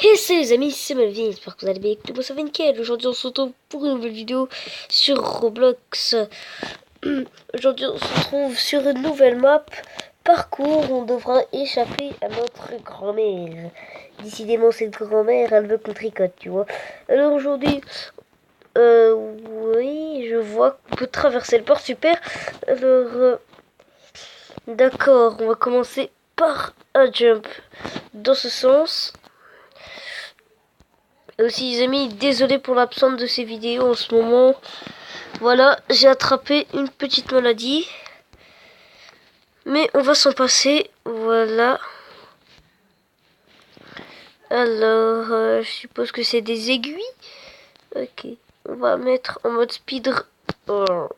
Et salut les amis, c'est Melvin, j'espère que vous allez bien, écoutez-moi, ça va nickel. Aujourd'hui on se retrouve pour une nouvelle vidéo sur Roblox. Aujourd'hui on se retrouve sur une nouvelle map, parcours, on devra échapper à notre grand-mère. Décidément cette grand-mère, elle veut qu'on tricote, tu vois. Alors aujourd'hui, oui, je vois qu'on peut traverser le port, super. Alors, d'accord, on va commencer par un jump dans ce sens. Aussi les amis, désolé pour l'absence de ces vidéos en ce moment. Voilà, j'ai attrapé une petite maladie. Mais on va s'en passer. Voilà. Alors, je suppose que c'est des aiguilles. Ok. On va mettre en mode speed. Oh.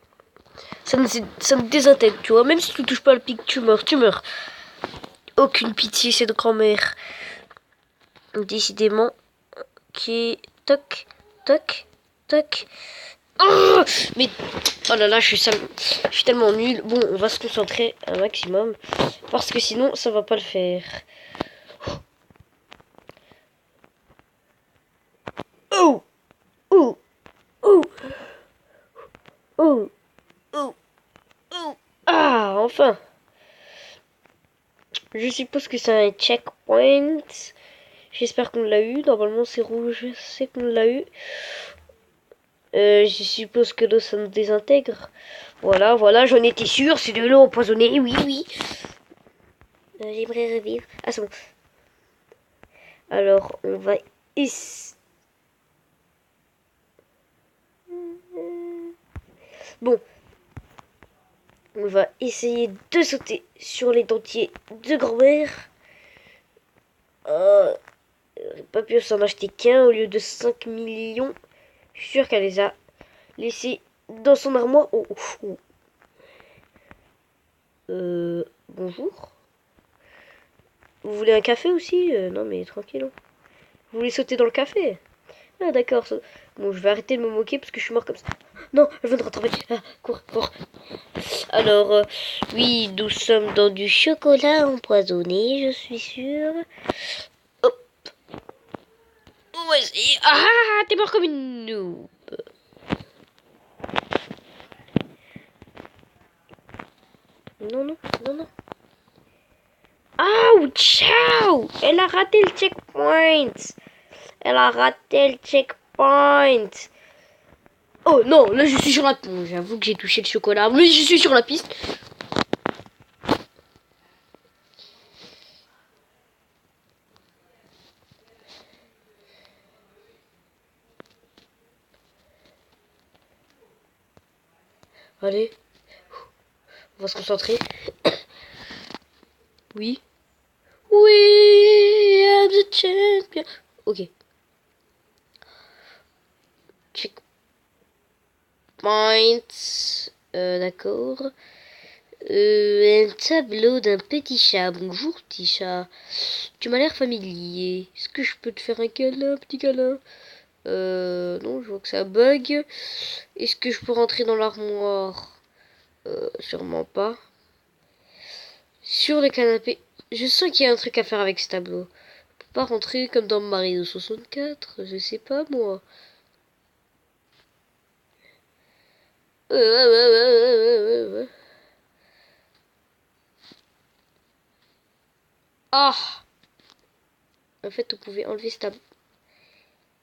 Ça me désintègre, tu vois. Même si tu touches pas le pic, tu meurs, tu meurs. Aucune pitié, cette grand-mère. Décidément. Ok. Toc, toc, toc. Oh, mais oh là là, je suis tellement nul. Bon, on va se concentrer un maximum parce que sinon ça va pas le faire. Oh, oh, oh, oh, oh, oh. Ah, enfin. Je suppose que c'est un checkpoint. J'espère qu'on l'a eu. Normalement c'est rouge, c'est qu'on l'a eu. Je suppose que l'eau ça nous désintègre. Voilà, voilà, j'en étais sûr. C'est de l'eau empoisonnée. Oui, oui. J'aimerais revivre. Ah, c'est bon. Alors, on va ici. Bon, on va essayer de sauter sur les dentiers de grand-mère. Pas pu s'en acheter qu'un au lieu de 5 millions. Je suis sûr qu'elle les a laissés dans son armoire. Oh, oh, oh. Bonjour. Vous voulez un café aussi? Non mais tranquille. Hein. Vous voulez sauter dans le café? Ah d'accord. Bon, je vais arrêter de me moquer parce que je suis mort comme ça. Non, elle vient de rattraper. Ah, cours, cours. Alors, oui, nous sommes dans du chocolat empoisonné, je suis sûre. Hop. On va essayer. Ah, t'es mort comme une noob. Non, non, non, non. Ah, ciao. Elle a raté le checkpoint. Elle a raté le checkpoint. Oh non, là je suis sur la piste. J'avoue que j'ai touché le chocolat. Mais je suis sur la piste. Allez. On va se concentrer. Oui. Oui, I'm the champion. Ok. Checkpoint. D'accord. Un tableau d'un petit chat. Bonjour, petit chat. Tu m'as l'air familier. Est-ce que je peux te faire un câlin, petit câlin? Non, je vois que ça bug. Est-ce que je peux rentrer dans l'armoire? Sûrement pas. Sur le canapé. Je sens qu'il y a un truc à faire avec ce tableau. On peut pas rentrer comme dans Mario 64. Je sais pas, moi. Ah! En fait, vous pouvez enlever ce tableau.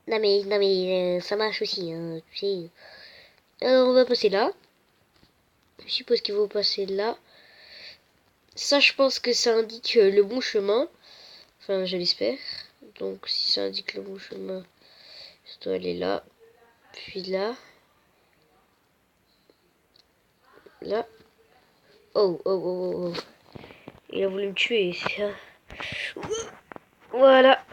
Non mais ça marche aussi, hein, tu sais. Alors, on va passer là. Je suppose qu'il faut passer là. Ça, je pense que ça indique le bon chemin. Enfin, je l'espère. Donc, si ça indique le bon chemin, je dois aller là. Puis là. Là. Oh, oh, oh, oh, oh. Il a voulu me tuer, c'est ça. Voilà.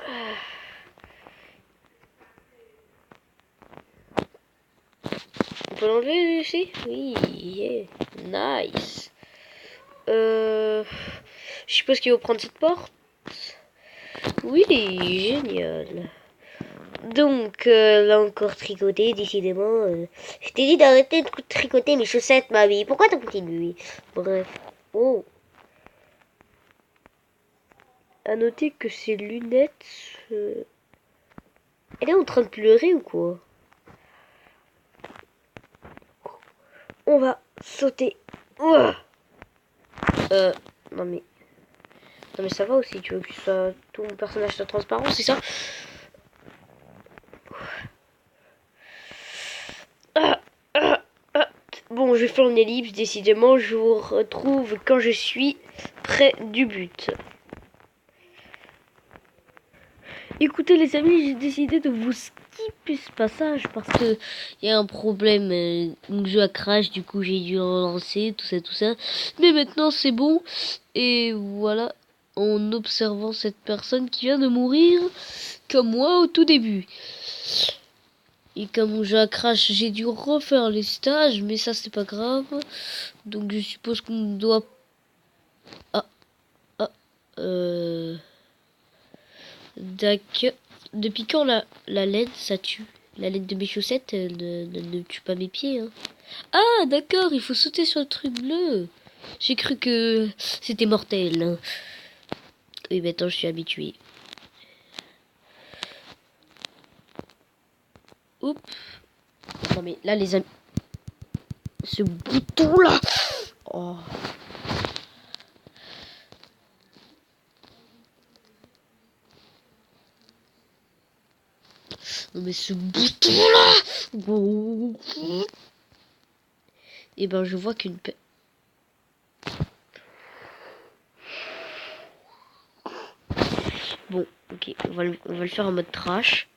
On peut l'enlever ici? Oui, yeah. Nice. Je suppose qu'il faut prendre cette porte. Oui, génial. Donc, là encore tricoter, décidément. Je t'ai dit d'arrêter de tricoter mes chaussettes, mamie. Pourquoi t'as continué? Bref. Oh. À noter que ces lunettes... Elle est en train de pleurer ou quoi? On va sauter. Ouah. Non mais... Non mais ça va aussi, tu veux que tout mon personnage soit transparent, c'est ça? Ah, ah, ah. Bon, je fais une ellipse, décidément, je vous retrouve quand je suis près du but. Écoutez les amis, j'ai décidé de vous skipper ce passage parce que il y a un problème, mon jeu a crash, du coup j'ai dû relancer, tout ça. Mais maintenant c'est bon, et voilà, en observant cette personne qui vient de mourir, comme moi au tout début. Et comme mon jeu a crash, j'ai dû refaire les stages, mais ça c'est pas grave. Donc je suppose qu'on doit... Ah, ah, d'accord. Depuis quand la laine ça tue? La laine de mes chaussettes ne tue pas mes pieds. Hein. Ah d'accord, il faut sauter sur le truc bleu. J'ai cru que c'était mortel. Hein. Oui, maintenant je suis habitué. Oups. Non mais là les amis... Ce bouton là. Oh. Non mais ce bouton là. Et ben je vois qu'une... Bon, ok, on va le faire en mode trash.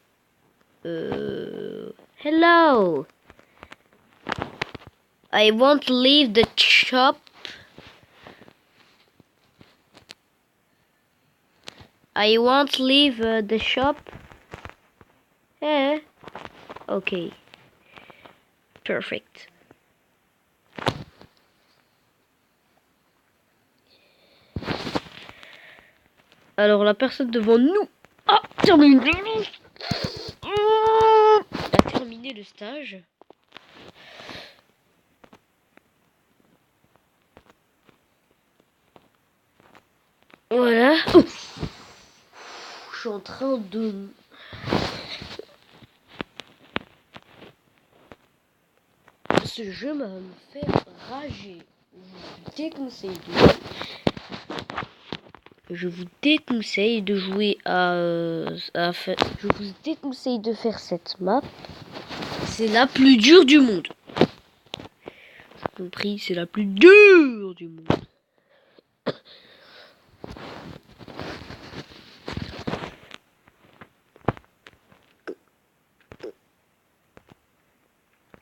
Hello. I won't leave the shop. I won't leave the shop. Eh? Ok. Perfect. Alors la personne devant nous a terminé. A terminé le stage. Voilà. Je suis en train de... Ce jeu m'a fait rager. Je vous déconseille de jouer je vous déconseille de faire cette map. C'est la plus dure du monde. J'ai compris, c'est la plus dure du monde.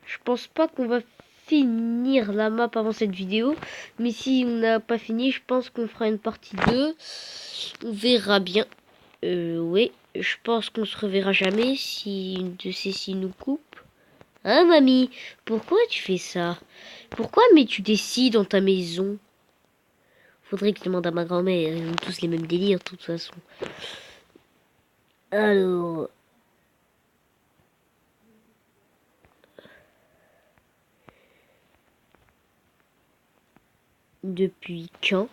Je pense pas qu'on va finir la map avant cette vidéo. Mais si on n'a pas fini, je pense qu'on fera une partie 2. On verra bien. Oui, je pense qu'on se reverra jamais si une de ces six nous coupe. Hein, mamie? Pourquoi tu fais ça? Pourquoi mets-tu des scies dans ta maison? Faudrait que je demande à ma grand-mère. Ils ont tous les mêmes délires, de toute façon. Alors... Depuis quand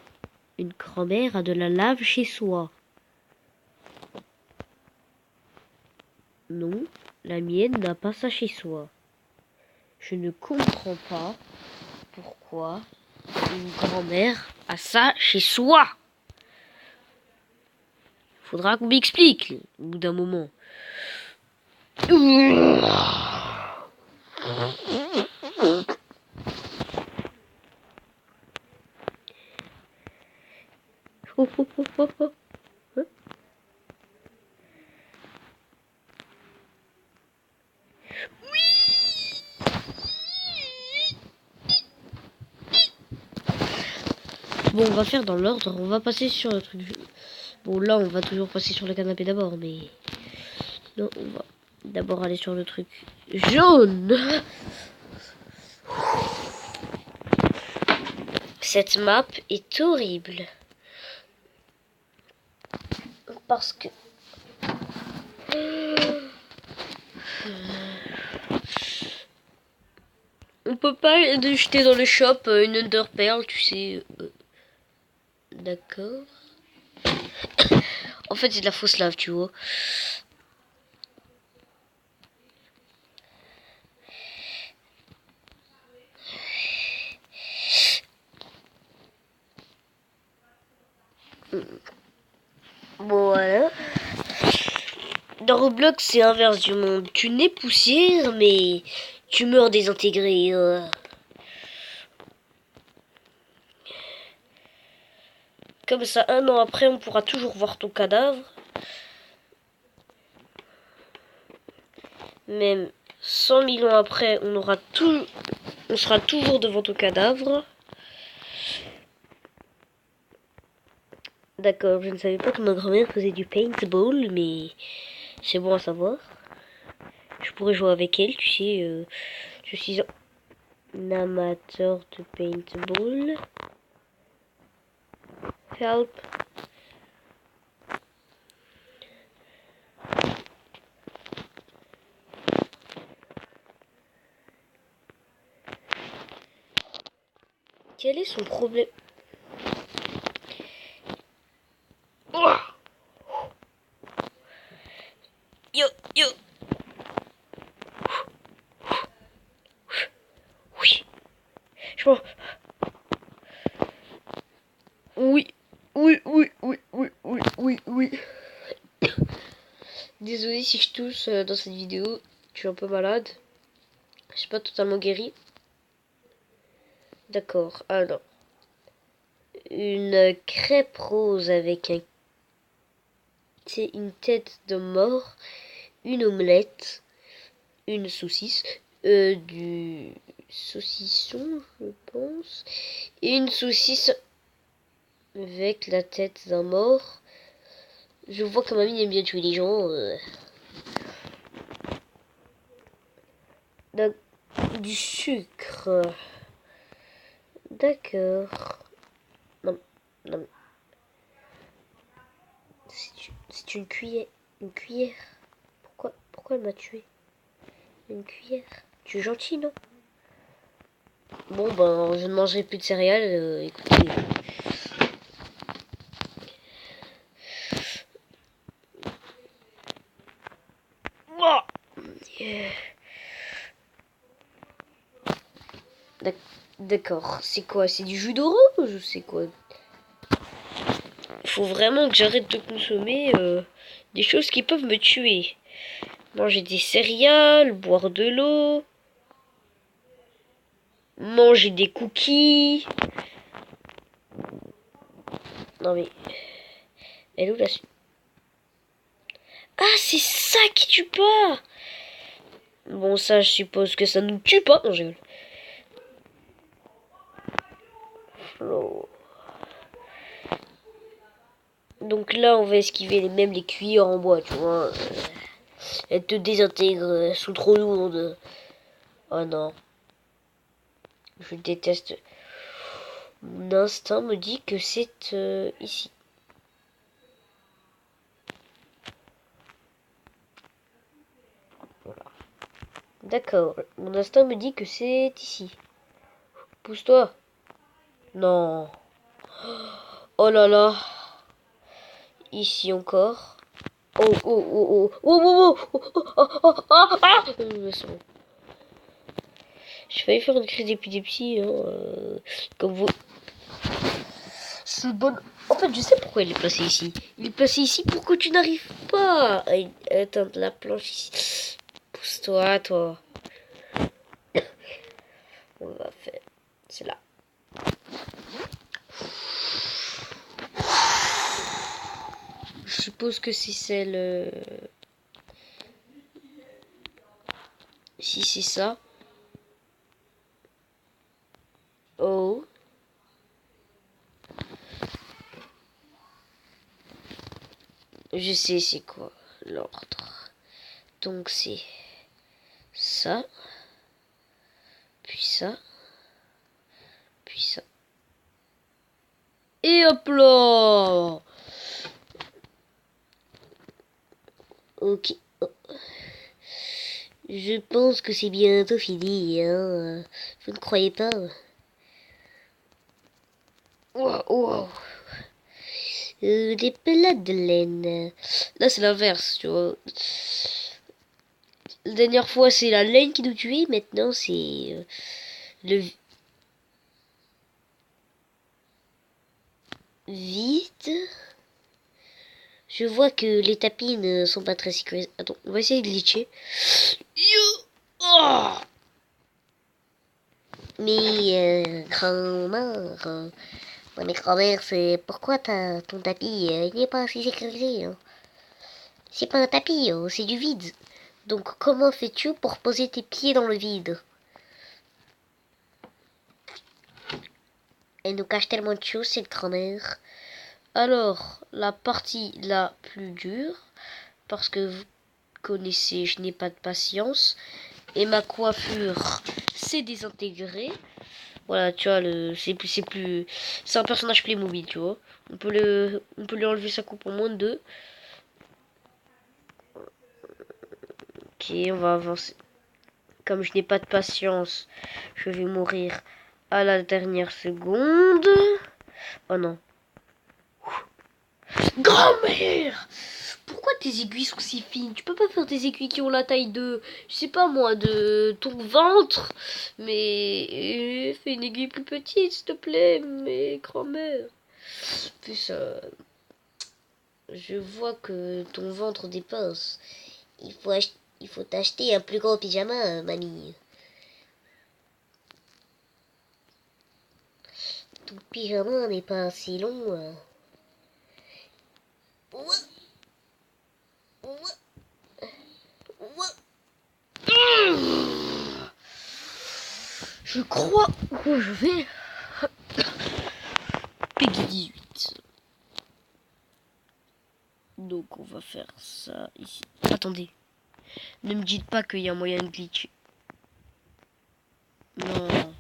une grand-mère a de la lave chez soi? Non, la mienne n'a pas ça chez soi. Je ne comprends pas pourquoi une grand-mère a ça chez soi. Faudra qu'on m'explique au bout d'un moment. Oh, oh, oh, oh, oh. Hein? Bon, on va faire dans l'ordre. On va passer sur le truc. Bon, là, on va toujours passer sur le canapé d'abord, mais... Non, on va d'abord aller sur le truc jaune. Cette map est horrible. Parce que... On peut pas jeter dans le shop une Underpearl, tu sais. D'accord. En fait, c'est de la fausse lave, tu vois. Voilà. Dans Roblox, c'est inverse du monde. Tu nais poussière, mais tu meurs désintégré. Comme ça, 1 an après, on pourra toujours voir ton cadavre. Même 100 000 ans après, on sera toujours devant ton cadavre. D'accord, je ne savais pas que ma grand-mère faisait du paintball, mais c'est bon à savoir. Je pourrais jouer avec elle, tu sais. Je suis un amateur de paintball. Help. Quel est son problème? Oh, yo, yo. Oui. Je m'en... Oui. Oui, oui, oui, oui, oui, oui, oui. Désolé si je tousse dans cette vidéo. Je suis un peu malade. Je suis pas totalement guéri. D'accord, alors. Une crêpe rose avec une tête de mort, une omelette, une saucisse, du saucisson, je pense, et une saucisse avec la tête d'un mort. Je vois que mamie aime bien tuer les gens. Du sucre. D'accord. Non, non. C'est une cuillère. Une cuillère. Pourquoi elle m'a tué? Une cuillère. Tu es gentil, non? Bon, ben, je ne mangerai plus de céréales. Écoutez. D'accord. C'est quoi? C'est du jus d'orange ou c'est quoi? Il faut vraiment que j'arrête de consommer des choses qui peuvent me tuer. Manger des céréales, boire de l'eau, manger des cookies. Non mais, elle est où la... Ah, c'est ça qui tue pas! Bon, ça, je suppose que ça nous tue pas. Non, j'ai... Donc là, on va esquiver même les cuillères en bois, tu vois. Elles te désintègrent, elles sont trop lourdes. Oh non. Je déteste. Mon instinct me dit que c'est ici. Voilà. D'accord. Mon instinct me dit que c'est ici. Pousse-toi. Non. Oh là là. Ici encore. Oh, oh, oh, oh. Oh, oh, oh, oh, oh, oh, oh, ah. C'est bon. J'ai failli faire une crise d'épilepsie, hein, comme vous. C'est bon. En fait, je sais pourquoi il est placé ici. Il est placé ici pour que tu n'arrives pas à atteindre la planche ici. Pousse-toi, toi. On va faire. C'est là. Je suppose que c'est celle. Si c'est ça. Oh. Je sais c'est quoi l'ordre. Donc c'est ça. Puis ça. Puis ça. Et hop là. Ok. Je pense que c'est bientôt fini, hein. Vous ne croyez pas? Wow, wow. Des pelades de laine. Là, c'est l'inverse, tu vois. La dernière fois, c'est la laine qui nous tuait. Maintenant, c'est le vide. Je vois que les tapis ne sont pas très sécurisés. Attends, on va essayer de glitcher. Oh, mais grand-mère, ouais, mais grand-mère, c'est pourquoi ton tapis il n'est pas assez sécurisé, hein. C'est pas un tapis, hein, c'est du vide. Donc comment fais-tu pour poser tes pieds dans le vide? Elle nous cache tellement de choses, cette grand-mère. Alors, la partie la plus dure, parce que vous connaissez, je n'ai pas de patience, et ma coiffure s'est désintégrée. Voilà, tu vois, c'est un personnage Playmobil, tu vois. On peut lui enlever sa coupe en moins de deux. Ok, on va avancer. Comme je n'ai pas de patience, je vais mourir à la dernière seconde. Oh non. Grand-mère! Pourquoi tes aiguilles sont si fines? Tu peux pas faire des aiguilles qui ont la taille de, je sais pas moi, de ton ventre. Mais fais une aiguille plus petite, s'il te plaît, mais grand-mère. Puis ça, je vois que ton ventre dépasse. Il faut t'acheter un plus gros pyjama, mamie. Ton pyjama n'est pas assez long. Ouah, ouah, ouah. Je crois que je vais Peggy 18. Donc on va faire ça ici. Attendez, ne me dites pas qu'il y a un moyen de glitcher. Non.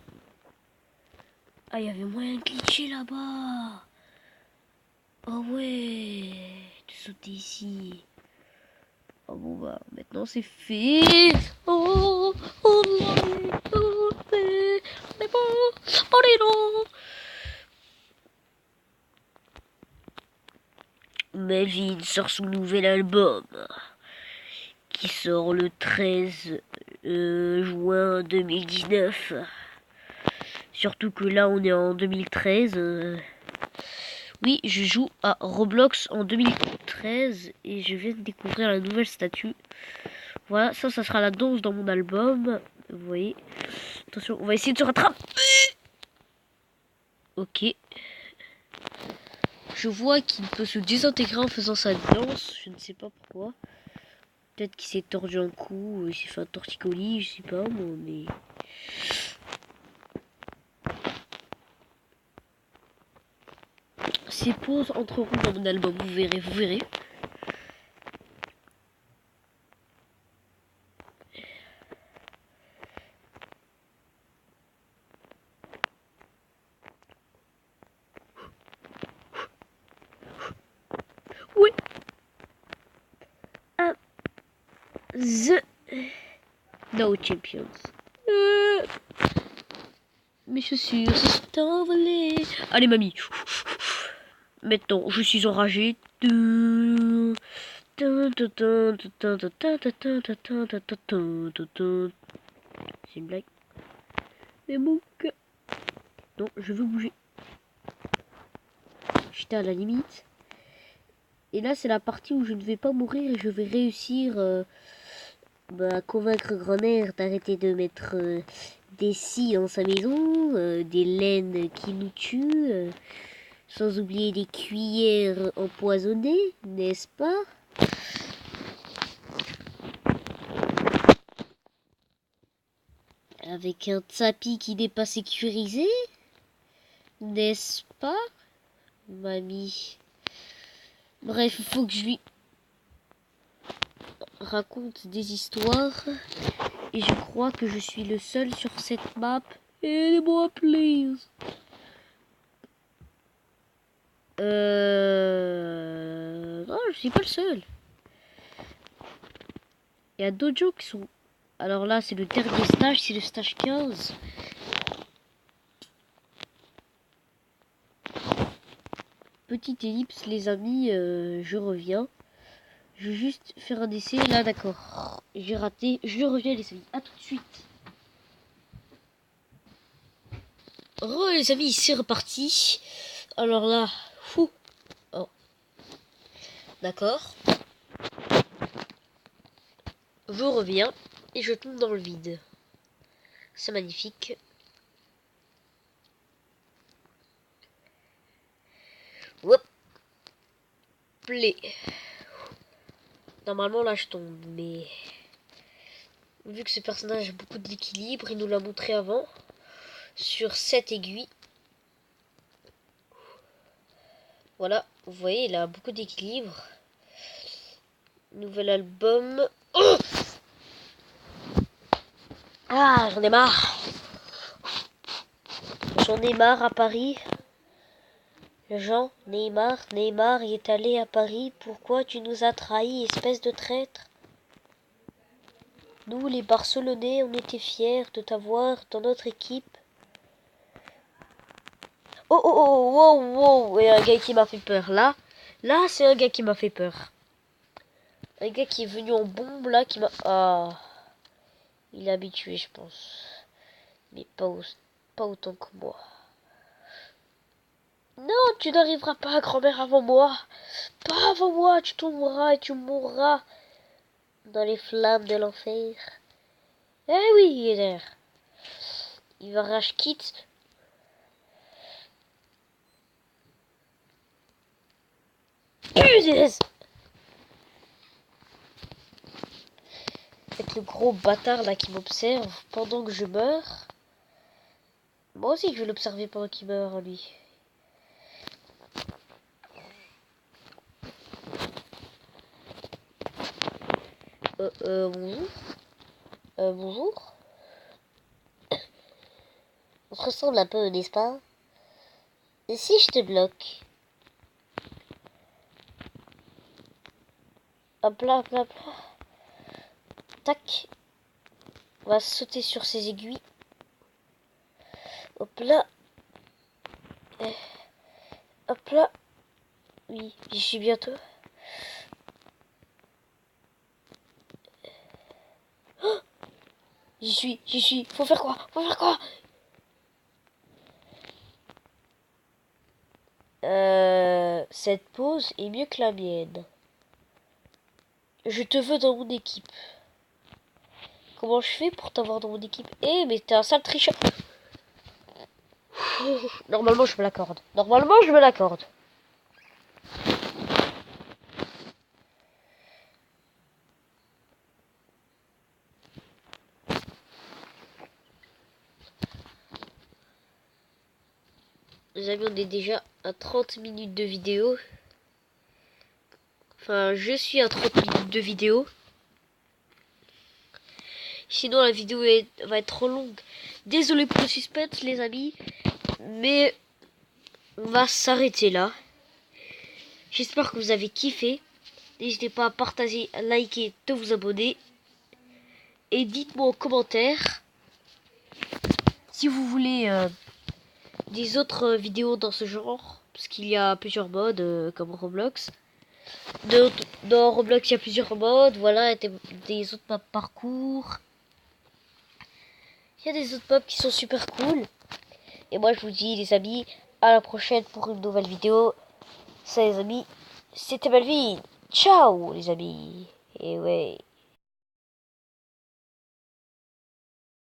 Ah, il y avait moyen de glitcher là-bas. Oh ouais, de sauter ici. Oh bon bah maintenant c'est fait. Oh, oh non, oh, c'est bon. Oh les non. Melvin sort son nouvel album qui sort le 13 juin 2019. Surtout que là on est en 2013. Oui, je joue à Roblox en 2013 et je viens de découvrir la nouvelle statue. Voilà, ça sera la danse dans mon album. Vous voyez. Attention, on va essayer de se rattraper. Ok. Je vois qu'il peut se désintégrer en faisant sa danse. Je ne sais pas pourquoi. Peut-être qu'il s'est tordu un coup, il s'est fait un torticolis, je sais pas moi, mais... Ces pauses entreront dans mon album, vous verrez, vous verrez. Oui. The No Champions. Mes chaussures se sont envolées. Allez mamie. Maintenant, je suis enragé. C'est une blague. Mais mon cœur. Non, je veux bouger. J'étais à la limite. Et là, c'est la partie où je ne vais pas mourir et je vais réussir à convaincre grand-mère d'arrêter de mettre des scies dans sa maison, des laines qui nous tuent, sans oublier des cuillères empoisonnées, n'est-ce pas? Avec un tapis qui n'est pas sécurisé, n'est-ce pas, mamie? Bref, il faut que je lui raconte des histoires. Et je crois que je suis le seul sur cette map. Aidez-moi, please. Non, je suis pas le seul. Il y a d'autres gens qui sont... Alors là, c'est le dernier stage, c'est le stage 15. Petite ellipse, les amis, je reviens. Je vais juste faire un essai. Là, d'accord. J'ai raté. Je reviens, les amis. À tout de suite. Les amis, c'est reparti. Alors là, fou. Oh. D'accord. Je reviens et je tombe dans le vide. C'est magnifique. Hop. Play. Normalement là je tombe, mais vu que ce personnage a beaucoup d'équilibre, il nous l'a montré avant sur 7 aiguilles. Voilà, vous voyez, il a beaucoup d'équilibre. Nouvel album. Oh, ah, j'en ai marre. J'en ai marre à Paris. Jean, Neymar, il est allé à Paris. Pourquoi tu nous as trahis, espèce de traître? Nous, les Barcelonais, on était fiers de t'avoir dans notre équipe. Oh, oh, oh, wow, wow. Et un gars qui m'a fait peur. Là, c'est un gars qui m'a fait peur. Un gars qui est venu en bombe, là, qui m'a... Ah, il est habitué, je pense. Mais pas autant que moi. Non, tu n'arriveras pas, grand-mère, avant moi. Pas avant moi, tu tomberas et tu mourras dans les flammes de l'enfer. Eh oui, il est là. Il va rage quitte. Punaise! C'est le gros bâtard là qui m'observe pendant que je meurs. Moi aussi je vais l'observer pendant qu'il meurt, lui. Bonjour. Bonjour. On se ressemble un peu, n'est-ce pas? Et si je te bloque? Hop là, hop là, hop là. Tac. On va sauter sur ces aiguilles. Hop là. Hop là. Oui, j'y suis bientôt. Oh, j'y suis. Faut faire quoi? Faut faire quoi? Cette pause est mieux que la mienne. Je te veux dans mon équipe. Comment je fais pour t'avoir dans mon équipe? Eh, mais t'es un sale tricheur. Normalement, je me l'accorde. Normalement, je me l'accorde. Les amis, on est déjà à 30 minutes de vidéo. Enfin, je suis à 30 minutes de vidéo. Sinon, la vidéo va être trop longue. Désolé pour le suspense, les amis. Mais on va s'arrêter là. J'espère que vous avez kiffé. N'hésitez pas à partager, à liker, de vous abonner. Et dites-moi en commentaire si vous voulez des autres vidéos dans ce genre. Parce qu'il y a plusieurs modes comme Roblox. Dans Roblox, il y a plusieurs modes. Voilà, des autres maps parcours. Il y a des autres maps qui sont super cool. Et moi, je vous dis, les amis, à la prochaine pour une nouvelle vidéo. Ça, les amis, c'était Melvin. Ciao, les amis. Et ouais.